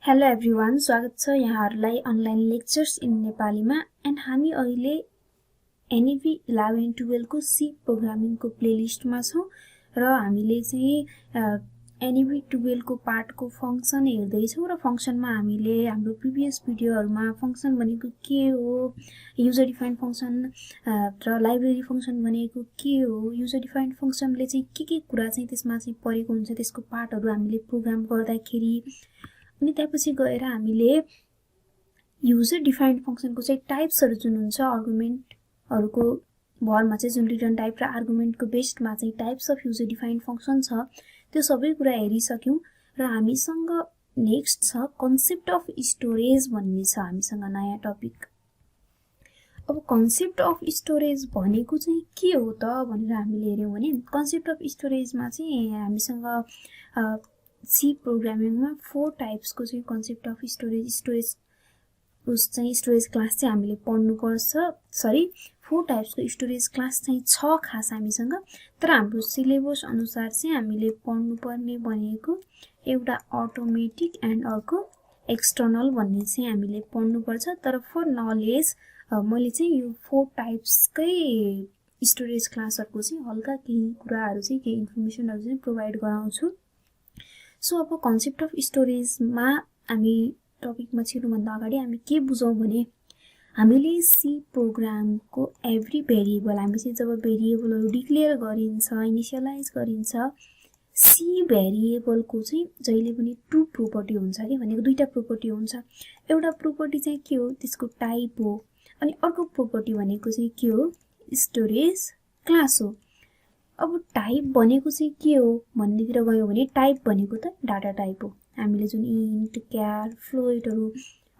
Hello everyone, स्वागत छ यहाँहरूलाई अनलाइन लेक्चर्स इन नेपालीमा। एन्ड हामी अहिले एनईभी 11-12 को सी प्रोग्रामिङको प्लेलिस्टमा छौं र हामीले चाहिँ एनईभी 12 को पार्टको फंक्सन हेर्दै छौं र फंक्सनमा हामीले हाम्रो प्रिभियस भिडियोहरुमा फंक्सन भनेको के हो, युजर डिफाइन्ड फंक्सन र लाइब्रेरी फंक्सन भनेको के हो, युजर डिफाइन्ड फंक्सनले चाहिँ के कुरा चाहिँ त्यसमा चाहिँ परेको हुन्छ, त्यसको पार्टहरु हामीले प्रोग्राम गर्दाखेरि अनि त्यसपछि गएर हामीले युजर डिफाइन्ड फंक्सनको चाहिँ टाइप्सहरु जुन हुन्छ आर्गुमेन्टहरुको भरमा चाहिँ जुन रिटर्न टाइप र आर्गुमेन्टको बेस्डमा चाहिँ types of user defined function छ त्यो सबै कुरा हेरिसक्यौं र हामीसँग नेक्स्ट छ कन्सेप्ट अफ स्टोरेज भन्ने छ हामीसँग नयाँ टपिक। अब कन्सेप्ट अफ स्टोरेज भनेको चाहिँ के हो त भनेर हामीले हेर्यौं भने कन्सेप्ट अफ स्टोरेजमा चाहिँ हामीसँग सी प्रोग्रामिङमा 4 टाइप्सको चाहिँ concept of storage storage class चाहिँ हामीले पढ्नु पर्छ। 4 टाइप्सको स्टोरेज क्लास चाहिँ छ खास हामीसँग, तर हाम्रो सिलेबस अनुसार चाहिँ हामीले पढ्नु पर्ने भनेको एउटा अटोमेटिक एन्ड अर्को एक्सटर्नल भन्ने चाहिँ हामीले पढ्नु पर्छ। तर फर नलेज मैले चाहिँ यो 4 टाइप्सकै स्टोरेज क्लासहरुको चाहिँ हल्का केही कुराहरु चाहिँ केही इन्फर्मेसनहरु चाहिँ प्रोवाइड गराउँछु। सो अब कन्सेप्ट अफ स्टोरेजमा हामी टपिकमा छिर्नुभन्दा अगाडि हामी के बुझौं भने हामीले सी प्रोग्रामको एभ्री भेरिएबल हामी चाहिँ जब भेरिएबलहरु डिक्लेयर गरिन्छ, इनिशियलाइज गरिन्छ, सी भेरिएबलको चाहिँ जहिले पनि 2 प्रोपर्टी हुन्छ के भनेको दुईटा प्रोपर्टी हुन्छ। एउटा प्रोपर्टी चाहिँ के हो, त्यसको टाइप हो, अनि अर्को प्रोपर्टी भनेको चाहिँ के हो, स्टोरेज क्लास हो। अब टाइप भनेको चाहिँ के हो भन्नेतिर गयो भने टाइप भनेको त डाटा टाइप हो। हामीले जुन इन्ट, क्यार, फ्लोटहरु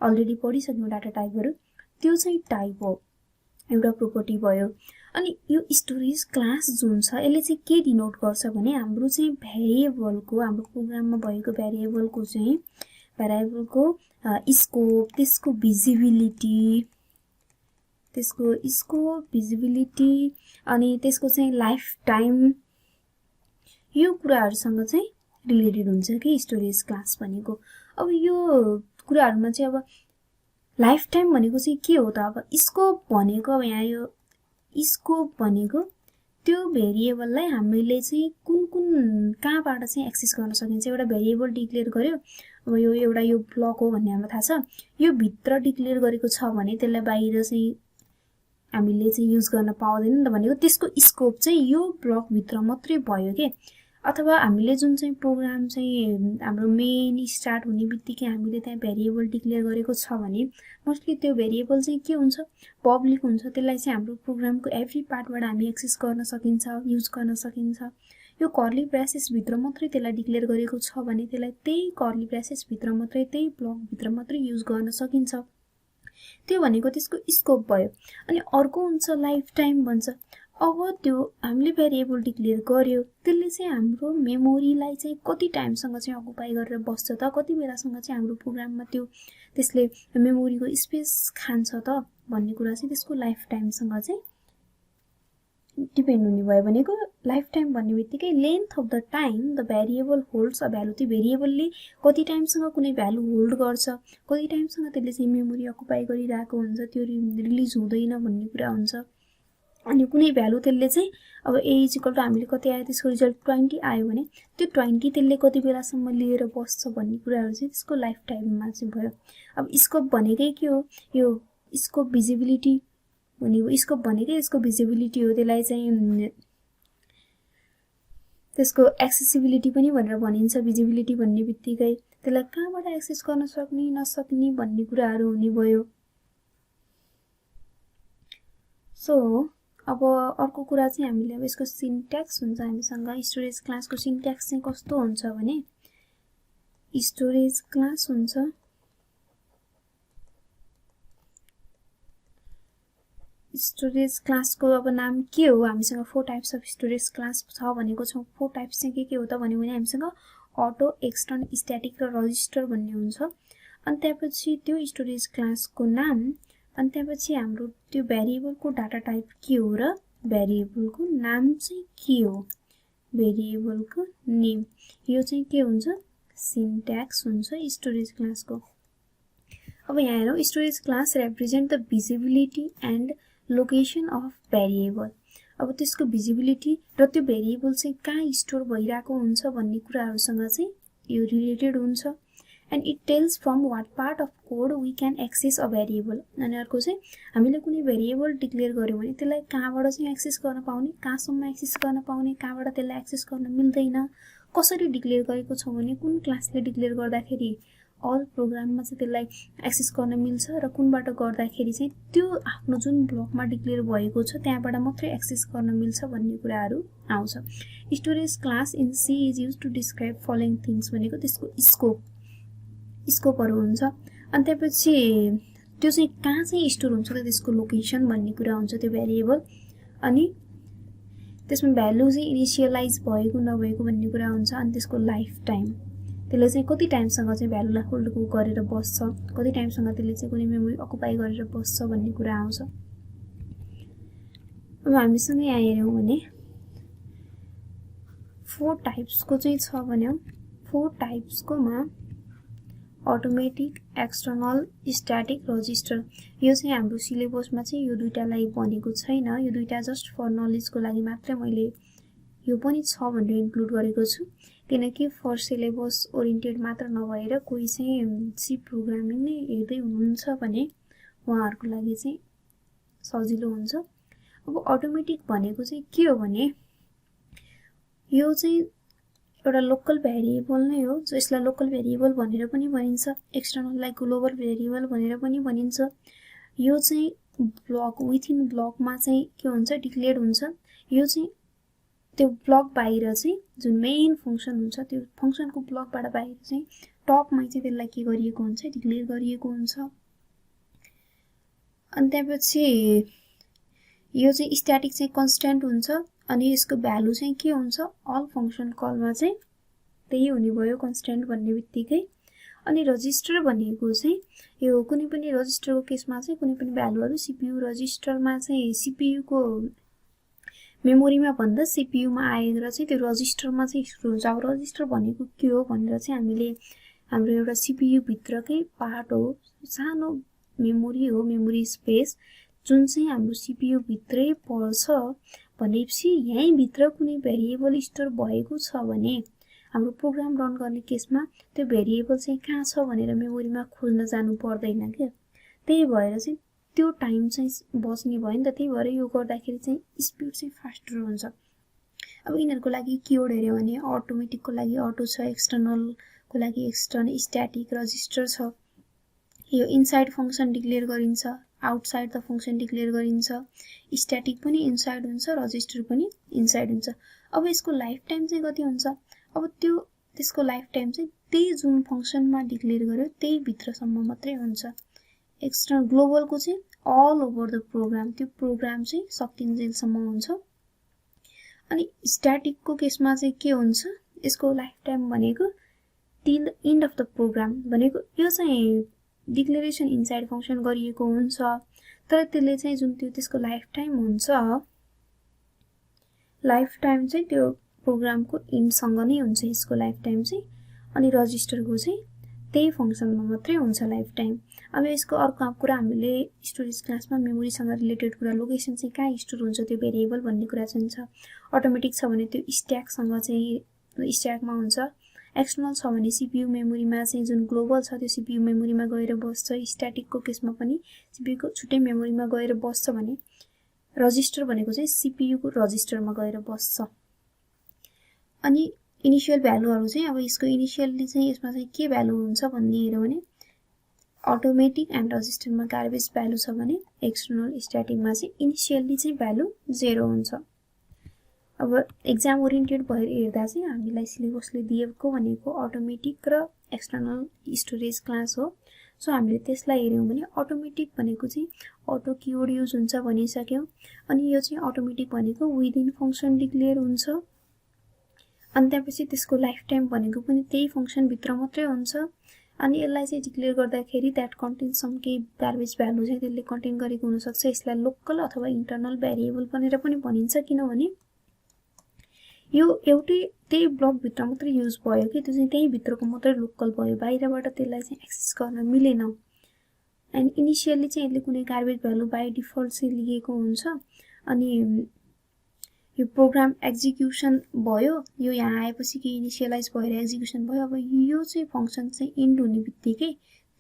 अलरेडी पढिसक्यौं डाटा टाइपहरु, त्यो चाहिँ टाइप हो, एउटा प्रोपर्टी भयो। अनि यो स्टोरेज क्लास जुन छ यसले चाहिँ के डिनोट गर्छ भने हाम्रो चाहिँ भेरिएबलको हाम्रो प्रोग्राममा भएको भेरिएबलको स्कोप, त्यसको भिजिबिलिटी अनि त्यसको चाहिँ लाइफ टाइम यो कुराहरुसँग चाहिँ रिलेटेड हुन्छ कि स्टोरेज क्लास भनेको। अब यो कुराहरुमा चाहिँ अब लाइफ टाइम भनेको चाहिँ के हो त, अब स्कोप भनेको अब यहाँ यो स्कोप भनेको त्यो भेरिएबललाई हामीले चाहिँ कुन कहाँबाट चाहिँ एक्सेस गर्न सकिन्छ। एउटा भेरिएबल डिक्लेयर गर्यो, अब यो एउटा यो ब्लक हो भन्ने हामीलाई थाहा छ, यो भित्र डिक्लेयर गरेको छ भने त्यसलाई बाहिर चाहिँ हामीले चाहिँ युज गर्न पाउँदैन नि त भनेको त्यसको स्कोप चाहिँ यो ब्लक भित्र मात्रै भयो के। अथवा हामीले जुन चाहिँ प्रोग्राम चाहिँ हाम्रो मेन स्टार्ट हुने बित्तिकै हामीले त्यहाँ भेरिएबल डिक्लेयर गरेको छ भने मोस्टली त्यो भेरिएबल चाहिँ के हुन्छ, पब्लिक हुन्छ। त्यसलाई चाहिँ हाम्रो प्रोग्रामको एभ्री पार्टबाट हामी एक्सेस गर्न सकिन्छ, युज गर्न सकिन्छ। यो कर्ली ब्रेसेस भित्र मात्रै त्यसलाई डिक्लेयर गरेको छ भने त्यसलाई त्यही कर्ली ब्रेसेस भित्र मात्रै त्यही ब्लक भित्र मात्रै युज गर्न सकिन्छ। त्यो भनेको त्यसको स्कोप भयो। अनि अर्को हुन्छ लाइफ टाइम भन्छ। अब त्यो हामीले भेरिएबल डिक्लेयर गर्यो, त्यसले चाहिँ हाम्रो मेमोरीलाई चाहिँ कति टाइमसँग चाहिँ अकुपाई गरेर बस्छ त, कति बेलासँग चाहिँ हाम्रो प्रोग्राममा त्यसले मेमोरीको स्पेस खान्छ त भन्ने कुरा चाहिँ त्यसको लाइफ टाइमसँग चाहिँ डिपेन्ड हुने भयो। भनेको लाइफ टाइम भन्ने बित्तिकै length of the time the variable holds a value, त्यो भेरिएबलले कति टाइमसँग कुनै भ्यालु होल्ड गर्छ, कति टाइमसँग त्यसले चाहिँ मेमोरी अकुपाई गरिरहेको हुन्छ, त्यो रिलिज हुँदैन भन्ने कुरा हुन्छ। अनि कुनै भ्यालु त्यसले चाहिँ अब a = हामीले कति आयो त्यसको रिजल्ट 20 आयो भने त्यो 20 त्यसले कति बेलासम्म लिएर बस्छ भन्ने कुराहरु चाहिँ त्यसको लाइफ टाइममा चाहिँ भयो। अब स्कोप भनेकै के हो, यो स्कोप भिजिबिलिटी भनेको स्कोप भनेकै यसको भिजिबिलिटी हो। त्यसलाई चाहिँ त्यसको एक्सेसिबिलिटी पनि भनेर भनिन्छ। भिजिबिलिटी भन्ने बित्तिकै त्यसलाई कहाँबाट एक्सेस गर्न सक्ने नसक्ने भन्ने कुराहरु हुने भयो। सो अब अर्को कुरा चाहिँ हामीले अब यसको सिन्ट्याक्स हुन्छ हामीसँग। स्टोरेज क्लासको सिन्ट्याक्स चाहिँ कस्तो हुन्छ भने स्टोरेज क्लास हुन्छ, स्टोरेज क्लासको अब नाम के हो, हामीसँग 4 टाइप्स अफ स्टोरेज क्लास छ भनेको छौं। 4 टाइप्स चाहिँ के हो त भन्यो भने हामीसँग अटो, एक्सटर्न, स्ट्याटिक र रजिस्टर भन्ने हुन्छ। अनि त्यसपछि त्यो स्टोरेज क्लासको नाम, अनि त्यसपछि हाम्रो त्यो भेरिएबलको डाटा टाइप के हो र भेरिएबलको नाम चाहिँ के हो, भेरिएबलको नेम यो चाहिँ के हुन्छ, सिन्ट्याक्स हुन्छ स्टोरेज क्लासको। अब यहाँ हेरौँ, storage class represent the visibility and location of variable. अब त्यसको भिजिबिलिटी र त्यो भेरिएबल चाहिँ कहाँ स्टोर भइरहेको हुन्छ भन्ने कुराहरूसँग चाहिँ यो रिलेटेड हुन्छ। And it tells from what part of code we can access a variable. अनि अर्को चाहिँ हामीले कुनै भेरिएबल डिक्लेयर गर्यौँ भने त्यसलाई कहाँबाट चाहिँ एक्सेस गर्न पाउने, कहाँसम्म एक्सेस गर्न पाउने, कहाँबाट त्यसलाई एक्सेस गर्न मिल्दैन, कसरी डिक्लेयर गरेको छौँ भने कुन क्लासले डिक्लेयर गर्दाखेरि अल प्रोग्राममा चाहिँ त्यसलाई एक्सेस गर्न मिल्छ र कुनबाट गर्दाखेरि चाहिँ त्यो आफ्नो जुन ब्लकमा डिक्लेयर भएको छ त्यहाँबाट मात्रै एक्सेस गर्न मिल्छ भन्ने कुराहरू आउँछ। Storage class in C is use to describe following things भनेको त्यसको स्कोपहरू हुन्छ। अनि त्यसपछि त्यो चाहिँ कहाँ चाहिँ स्टोर हुन्छ त त्यसको लोकेसन भन्ने कुरा हुन्छ त्यो भेरिएबल। अनि त्यसमा भ्यालु चाहिँ इनिसियलाइज भएको नभएको भन्ने कुरा हुन्छ। अनि त्यसको लाइफ टाइम, त्यसले चाहिँ कति टाइमसँग चाहिँ भ्यालुलाई होल्ड गरेर बस्छ, कति टाइमसँग त्यसले चाहिँ कुनै मेमोरी अकुपाई गरेर बस्छ भन्ने कुरा आउँछ। अब हामीसँग यहाँ हेऱ्यौँ भने 4 टाइप्सको चाहिँ छ भन्यौँ। 4 टाइप्सकोमा अटोमेटिक, एक्सटर्नल, स्ट्याटिक, रजिस्टर। यो चाहिँ हाम्रो सिलेबसमा चाहिँ यो दुईटालाई भनेको छैन, यो दुईटा जस्ट फर नलेजको लागि मात्रै मैले यो पनि छ भनेर इन्क्लुड गरेको छु। किनकि फर सिलेबस ओरिएन्टेड मात्र नभएर कोही चाहिँ सी प्रोग्रामिङ नै हेर्दै हुनुहुन्छ भने उहाँहरूको लागि चाहिँ सजिलो हुन्छ। अब अटोमेटिक भनेको चाहिँ के हो भने यो चाहिँ एउटा लोकल भेरिएबल नै हो। यसलाई लोकल भेरिएबल भनेर पनि भनिन्छ, एक्सटर्नललाई ग्लोबल भेरिएबल भनेर पनि भनिन्छ। यो चाहिँ ब्लक विथिन ब्लकमा चाहिँ के हुन्छ डिक्लेयर हुन्छ। यो चाहिँ त्यो ब्लक बाहिर चाहिँ जुन मेन फङ्सन हुन्छ त्यो फङ्सनको ब्लकबाट बाहिर चाहिँ टपमा चाहिँ त्यसलाई के गरिएको हुन्छ डिक्लेयर गरिएको हुन्छ। अनि त्यसपछि यो चाहिँ स्ट्याटिक चाहिँ कन्स्ट्यान्ट हुन्छ। अनि यसको भ्यालु चाहिँ के हुन्छ अल फङ्सन कलमा चाहिँ त्यही हुने भयो कन्स्ट्यान्ट भन्ने बित्तिकै। अनि रजिस्टर भनेको चाहिँ यो कुनै पनि रजिस्टरको केसमा चाहिँ कुनै पनि भ्यालुहरू सिपियु रजिस्टरमा चाहिँ सिपियुको मेमोरीमा भन्दा सिपियुमा आएर चाहिँ त्यो रजिस्टरमा चाहिँ स्टोर हुन्छ। अब रजिस्टर भनेको के हो भनेर चाहिँ हामीले हाम्रो एउटा सिपियु भित्रकै पार्ट हो, सानो मेमोरी हो, मेमोरी स्पेस जुन चाहिँ हाम्रो सिपियु भित्रै पर्छ भनेपछि यहीँ भित्र कुनै भेरिएबल स्टोर भएको छ भने हाम्रो प्रोग्राम रन गर्ने केसमा त्यो भेरिएबल चाहिँ कहाँ छ भनेर मेमोरीमा खोज्न जानु पर्दैन के। त्यही भएर चाहिँ त्यो टाइम चाहिँ बच्ने भयो नि त। त्यही भएर यो गर्दाखेरि चाहिँ स्पिड चाहिँ फास्टर हुन्छ। अब यिनीहरूको लागि किवर्ड हेऱ्यो भने अटोमेटिकको लागि अटो छ, एक्सटर्नलको लागि एक्सटर्नल, स्ट्याटिक, रजिस्टर छ। यो इनसाइड फङ्सन डिक्लेयर गरिन्छ, आउटसाइड द फङ्सन डिक्लेयर गरिन्छ, स्ट्याटिक पनि इनसाइड हुन्छ, रजिस्टर पनि इनसाइड हुन्छ। अब यसको लाइफ टाइम चाहिँ कति हुन्छ, अब त्यसको लाइफ टाइम चाहिँ त्यही जुन फङ्सनमा डिक्लेयर गर्यो त्यही भित्रसम्म मात्रै हुन्छ। एक्सटर्नल ग्लोबलको चाहिँ अल ओभर द प्रोग्राम, त्यो प्रोग्राम चाहिँ सकिन्जेलसम्म हुन्छ। अनि स्ट्याटिकको केसमा चाहिँ के हुन्छ, यसको लाइफ टाइम भनेको till the end of the program भनेको यो चाहिँ डिक्लेरेसन इनसाइड फङ्सन गरिएको हुन्छ तर त्यसले चाहिँ जुन त्यो त्यसको लाइफ टाइम हुन्छ, लाइफ टाइम चाहिँ त्यो प्रोग्रामको इन्डसँग नै हुन्छ यसको लाइफ टाइम चाहिँ। अनि रजिस्टरको चाहिँ त्यही फङ्सनमा मात्रै हुन्छ लाइफ टाइम। अब यसको अर्को कुरा हामीले स्टोरेज क्लासमा मेमोरीसँग रिलेटेड कुरा, लोकेसन चाहिँ कहाँ स्टोर हुन्छ त्यो भेरिएबल भन्ने कुरा चाहिँ छ। अटोमेटिक छ भने त्यो स्ट्याकसँग चाहिँ स्ट्याकमा हुन्छ, एक्सटर्नल छ भने सिपियु मेमोरीमा चाहिँ जुन ग्लोबल छ त्यो सिपियु मेमोरीमा गएर बस्छ, स्ट्याटिकको केसमा पनि सिपियुको छुट्टै मेमोरीमा गएर बस्छ भने रजिस्टर भनेको चाहिँ सिपियुको रजिस्टरमा गएर बस्छ। अनि इनिसियल भ्यालुहरू चाहिँ अब यसको इनिसियली चाहिँ यसमा चाहिँ के भ्यालु हुन्छ भन्ने हेऱ्यो भने अटोमेटिक एन्ड रजिस्टरमा गार्बेज भ्यालु छ भने एक्सटर्नल स्ट्याटिकमा चाहिँ इनिसियली चाहिँ भ्यालु 0 हुन्छ। अब एक्जाम ओरिएन्टेड भएर हेर्दा चाहिँ हामीलाई सिलेबसले दिएको भनेको अटोमेटिक र एक्सटर्नल स्टोरेज क्लास हो। सो हामीले त्यसलाई हेऱ्यौँ भने अटोमेटिक भनेको चाहिँ अटो किवर्ड युज हुन्छ भनिसक्यौँ। अनि यो चाहिँ अटोमेटिक भनेको विदिन फङ्सन डिक्लेयर हुन्छ। अनि त्यसपछि त्यसको लाइफ टाइम भनेको पनि त्यही फङ्सनभित्र मात्रै हुन्छ। अनि यसलाई चाहिँ डिक्लेयर गर्दाखेरि द्याट कन्टेन सम केही गार्बेज भ्यालु चाहिँ त्यसले कन्टेन गरेको हुनसक्छ। यसलाई लोकल अथवा इन्टरनल भेरिएबल भनेर पनि भनिन्छ किनभने यो एउटै त्यही ब्लकभित्र मात्रै युज भयो कि त्यो चाहिँ त्यही भित्रको मात्रै लोकल भयो, बाहिरबाट त्यसलाई चाहिँ एक्सेस गर्न मिलेन। एन्ड इनिसियली चाहिँ यसले कुनै गार्बेज भ्यालु बाई डिफल्ट चाहिँ लिएको हुन्छ। अनि यो प्रोग्राम एक्जिक्युसन भयो, यो यहाँ आएपछि कि इनिसियलाइज भएर एक्जिक्युसन भयो। अब यो चाहिँ फंक्सन चाहिँ इन्ड हुने बित्तिकै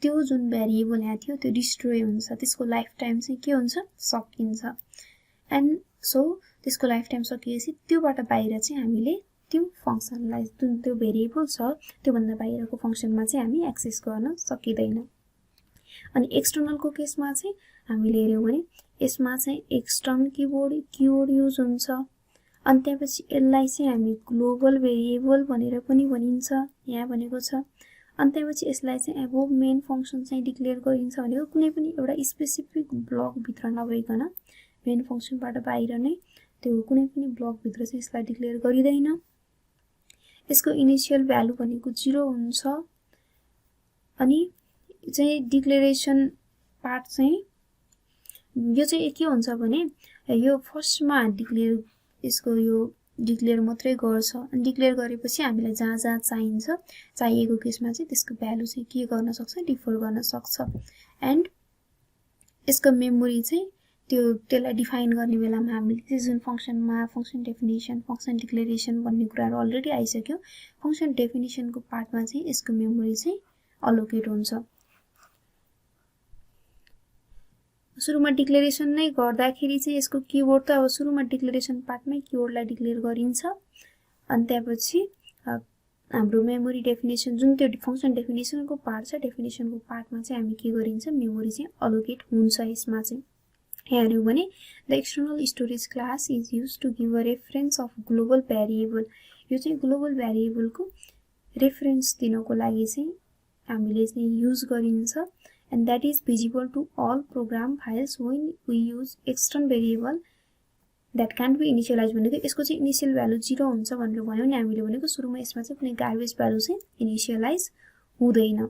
त्यो जुन भेरिएबल यहाँ थियो त्यो डिस्ट्रोय हुन्छ, त्यसको लाइफ टाइम चाहिँ के हुन्छ, सकिन्छ। एन्ड सो त्यसको लाइफ टाइम सकिएपछि त्योबाट बाहिर चाहिँ हामीले त्यो फंक्सनलाई जुन त्यो भेरिएबल छ त्योभन्दा बाहिरको फंक्सनमा चाहिँ हामी एक्सेस गर्न सकिदैन। अनि एक्सटर्नलको केसमा चाहिँ हामीले हेर्यौं भने यसमा चाहिँ एक्सटर्नल किवर्ड युज हुन्छ। अनि त्यसपछि यसलाई चाहिँ हामी ग्लोबल भेरिएबल भनेर पनि भनिन्छ, यहाँ भनेको छ। अनि त्यसपछि यसलाई चाहिँ एबोभ मेन फंक्सन चाहिँ डिक्लेयर गरिन्छ भनेको कुनै पनि एउटा स्पेसिफिक ब्लक भित्र नभइकन मेन फंक्सनबाट बाहिर नै त्यो कुनै पनि ब्लक भित्र चाहिँ यसलाई डिक्लेयर गरिदैन। यसको इनिशियल भ्यालु भनेको 0 हुन्छ। अनि चाहिँ डिक्लेरेसन पार्ट चाहिँ यो चाहिँ के हुन्छ भने यो फर्स्टमा डिक्लेयर यसको यो डिक्लेयर मात्रै गर्छ। अनि डिक्लेयर गरेपछि हामीलाई जहाँ जहाँ चाहिन्छ चाहिएको केसमा चाहिँ त्यसको भ्यालु चाहिँ के गर्न सक्छ, डिफर गर्न सक्छ। एन्ड यसको मेमोरी चाहिँ त्यसलाई डिफाइन गर्ने बेलामा हामीले जुन फंक्सनमा फंक्सन डेफिनेसन, फंक्सन डिक्लेरेसन भन्ने कुराहरु अलरेडी आइसक्यो। फंक्सन डेफिनेसनको पार्टमा चाहिँ यसको मेमोरी चाहिँ अलोकेट हुन्छ। सुरुमा डिक्लेरेसन नै गर्दाखेरि चाहिँ यसको किवर्ड त अब सुरुमा डिक्लेरेसन पार्टमै किवर्डलाई डिक्लेयर गरिन्छ। अनि त्यसपछि हाम्रो मेमोरी डेफिनेसन जुन त्यो फंक्सन डेफिनेसनको पार्ट छ, डेफिनेसनको पार्टमा चाहिँ हामी के गरिन्छ, मेमोरी चाहिँ अलोकेट हुन्छ। यसमा चाहिँ हेर्यौं भने the external storage class is used to give a reference of global variable. यो चाहिँ ग्लोबल भेरिएबलको रेफरेन्स दिनको लागि चाहिँ हामीले चाहिँ युज गरिन्छ। and that is visible to all program files when we use external variable that can be initialized। भनेको यसको चाहिँ इनिशियल भ्यालु 0 हुन्छ भनेर भन्यो नि हामीले। भनेको सुरुमा यसमा चाहिँ कुनै गार्बेज भ्यालु चाहिँ इनिशियलाइज हुँदैन।